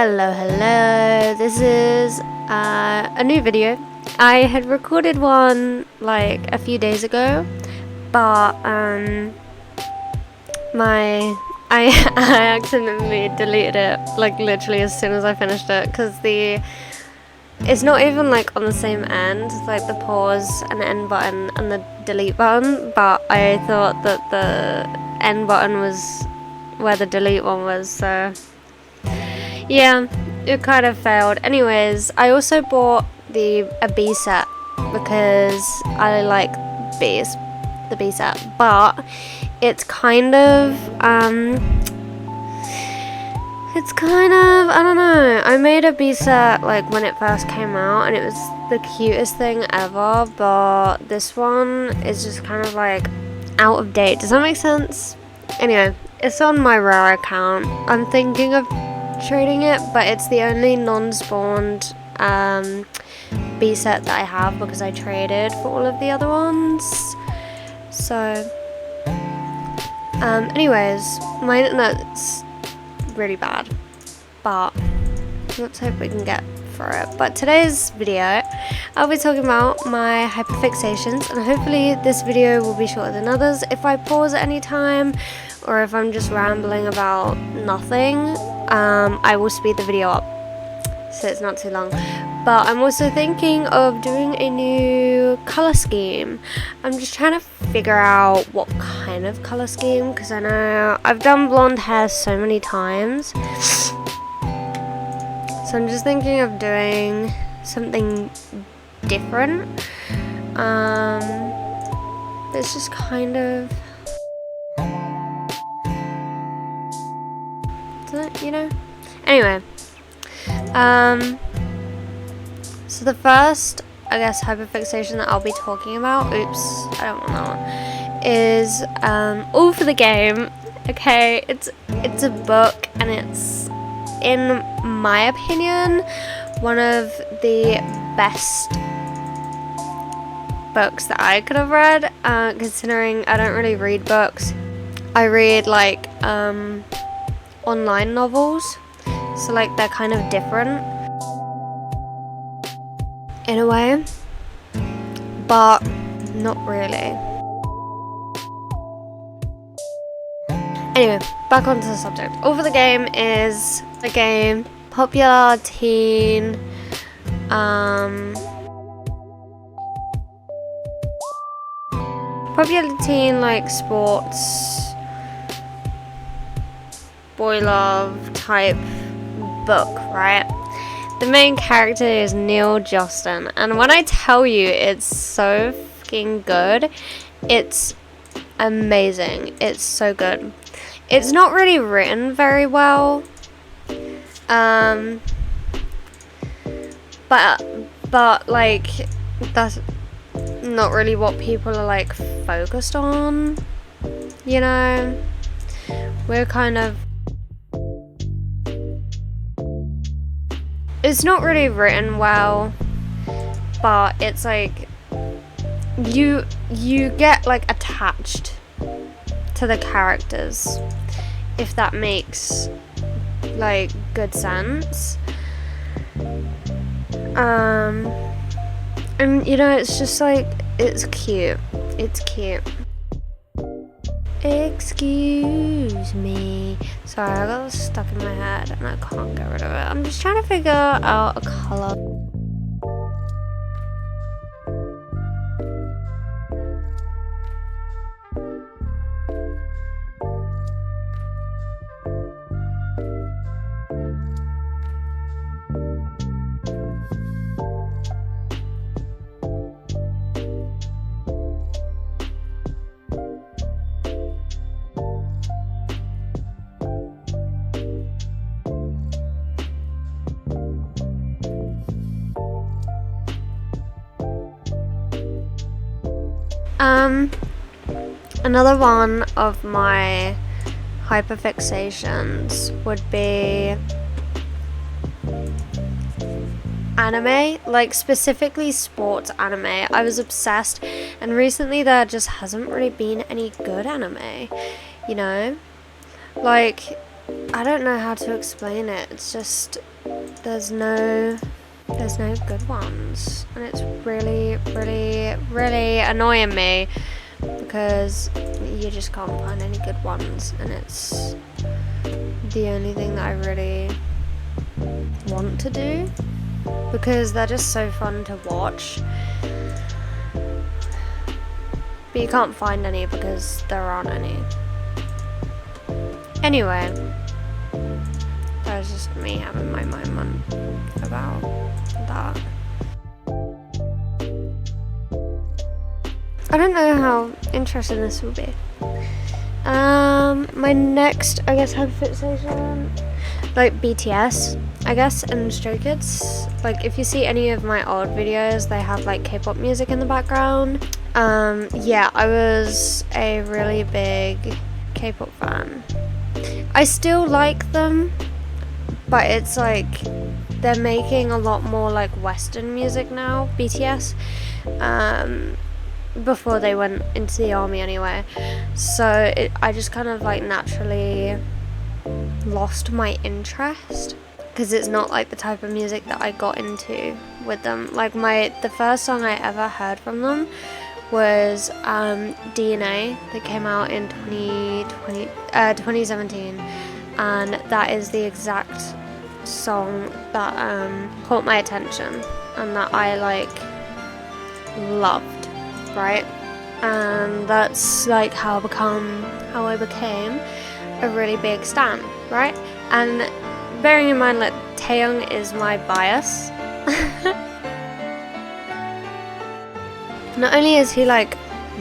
Hello, this is a new video. I had recorded one like a few days ago, but I accidentally deleted it like literally as soon as I finished it, because it's not even like on the same end, like the pause and the end button and the delete button, but I thought that the end button was where the delete one was, so yeah, it kind of failed. Anyways, I also bought a B set because I like B's, the B set, but it's kind of I don't know. I made a B set like when it first came out and it was the cutest thing ever, but this one is just kind of like out of date. Does that make sense? Anyway, it's on my rare account. I'm thinking of trading it, but it's the only non-spawned B set that I have because I traded for all of the other ones. So anyways, my internet's really bad, but let's hope we can get through it. But today's video, I'll be talking about my hyperfixations, and hopefully this video will be shorter than others. If I pause at any time or if I'm just rambling about nothing, I will speed the video up so it's not too long. But I'm also thinking of doing a new color scheme. I'm just trying to figure out what kind of color scheme, because I know I've done blonde hair so many times, so I'm just thinking of doing something different. It's just kind of, you know. Anyway, so the first, I guess, hyperfixation that I'll be talking about, oops, I don't want that one, is all for the game. Okay, it's a book, and it's, in my opinion, one of the best books that I could have read, considering I don't really read books. I read like online novels, so like they're kind of different in a way, but not really. Anyway, back onto the subject. All for the Game is a game, popular teen, like sports, boy love type book, right? The main character is Neil Justin, and when I tell you it's so fucking good, it's amazing. It's so good. It's not really written very well, but like that's not really what people are like focused on, you know. We're kind of, it's not really written well, but it's like you get like attached to the characters, if that makes like good sense. And you know, it's just like, it's cute. Excuse me. Sorry, I got this stuck in my head and I can't get rid of it. I'm just trying to figure out a color. Another one of my hyperfixations would be anime, like specifically sports anime. I was obsessed, and recently there just hasn't really been any good anime, you know? Like, I don't know how to explain it. It's just there's no good ones, and it's really, really, really annoying me because you just can't find any good ones, and it's the only thing that I really want to do because they're just so fun to watch. But you can't find any because there aren't any. Anyway, that was just me having my moment about that. I don't know how interesting this will be. My next, I guess, hyperfixation, like BTS, I guess, and Stray Kids. Like, if you see any of my old videos, they have like K-pop music in the background. Yeah, I was a really big K-pop fan. I still like them, but it's like they're making a lot more like Western music now, BTS. Before they went into the army anyway, so I just kind of like naturally lost my interest because it's not like the type of music that I got into with them. Like the first song I ever heard from them was DNA that came out in 2017, and that is the exact song that caught my attention and that I like loved. Right, and that's like how I became a really big stan, right? And bearing in mind that Taeyong is my bias, not only is he like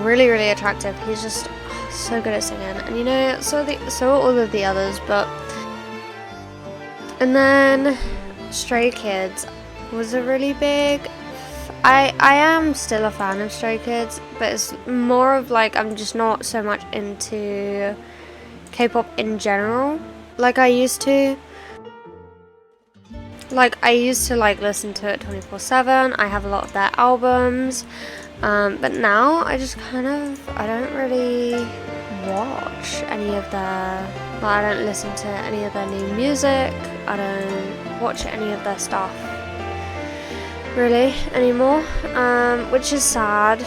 really, really attractive, he's just so good at singing, and you know, so are all of the others. But and then Stray Kids was a really big. I am still a fan of Stray Kids, but it's more of like I'm just not so much into K-pop in general like I used to. Like I used to like listen to it 24/7. I have a lot of their albums, but now I just I don't really watch any of their. Like, I don't listen to any of their new music. I don't watch any of their stuff really anymore, which is sad.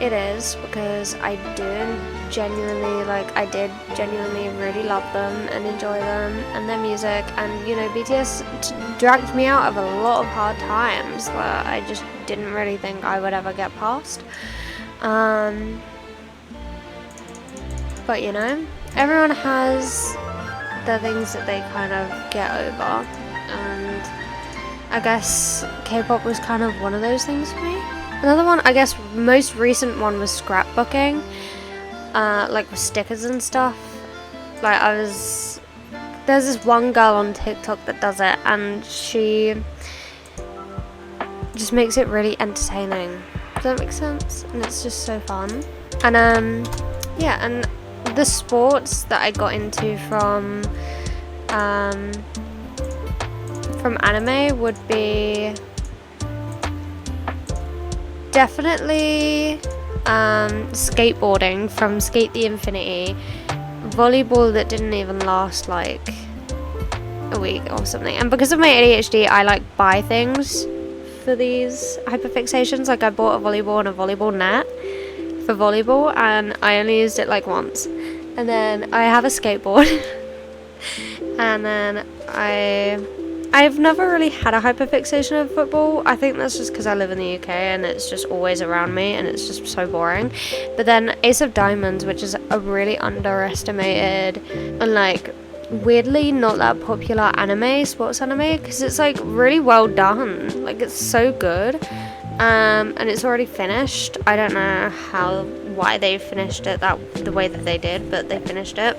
It is, because I did genuinely really love them and enjoy them and their music, and you know, BTS dragged me out of a lot of hard times that I just didn't really think I would ever get past. But you know, everyone has the things that they kind of get over, and I guess K-pop was kind of one of those things for me. Another one, I guess, most recent one was scrapbooking, like with stickers and stuff. Like there's this one girl on TikTok that does it, and she just makes it really entertaining. Does that make sense? And it's just so fun. And yeah, and the sports that I got into from anime would be definitely skateboarding from Skate the Infinity, volleyball that didn't even last like a week or something, and because of my ADHD I like buy things for these hyperfixations. Like I bought a volleyball and a volleyball net for volleyball, and I only used it like once. And then I have a skateboard and then I've never really had a hyperfixation of football. I think that's just because I live in the UK and it's just always around me and it's just so boring. But then Ace of Diamonds, which is a really underestimated and like weirdly not that popular sports anime, because it's like really well done. Like it's so good. And it's already finished. I don't know why they finished it the way that they did, but they finished it.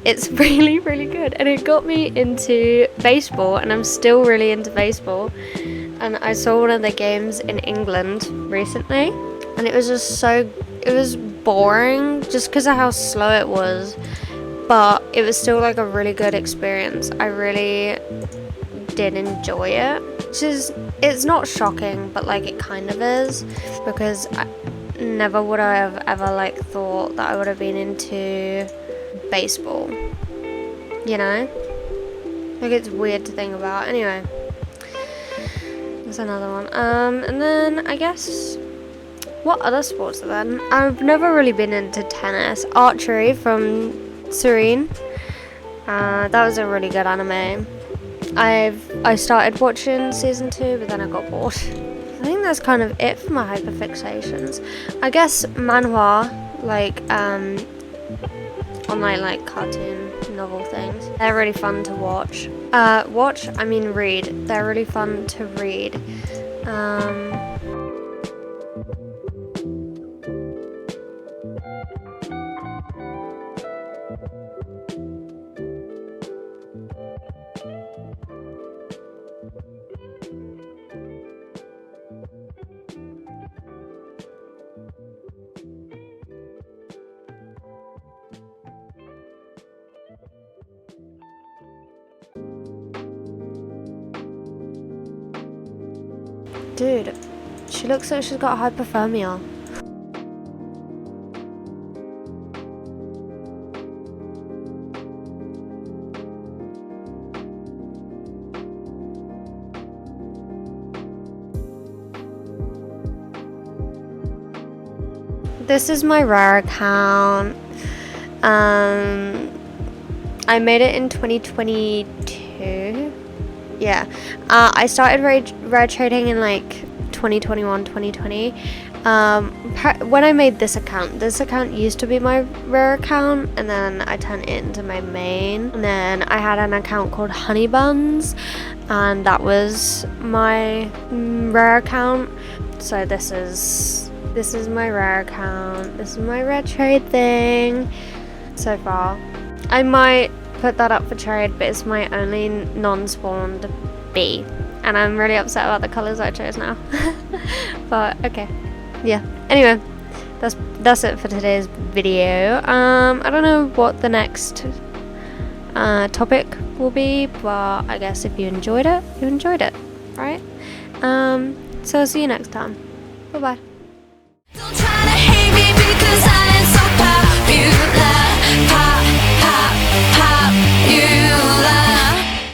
It's really, really good, and it got me into baseball, and I'm still really into baseball. And I saw one of the games in England recently, and it was just it was boring just because of how slow it was, but it was still like a really good experience. I really did enjoy it, it's not shocking, but like it kind of is, because I never would I have ever like thought that I would have been into baseball. you know? Like, it's weird to think about. Anyway, there's another one. And then I guess, what other sports are there? I've never really been into tennis. Archery from Serene. That was a really good anime. I started watching season 2, but then I got bored. I think that's kind of it for my hyperfixations. I guess manhwa, like online like cartoon novel things. They're really fun to watch. I mean read. They're really fun to read. Dude, she looks like she's got hypothermia. This is my rare account. I made it in 2022. Yeah, I started rare trading in like 2021, 2020. When I made this account used to be my rare account, and then I turned it into my main. And then I had an account called Honey Buns, and that was my rare account. So this is my rare account. This is my rare trade thing so far. I might put that up for trade, but it's my only non-spawned bee, and I'm really upset about the colors I chose now. But okay, yeah. Anyway, that's it for today's video. I don't know what the next topic will be, but I guess if you enjoyed it, you enjoyed it, right? So I'll see you next time. Bye bye. Don't try to hate me because I ain't so popular.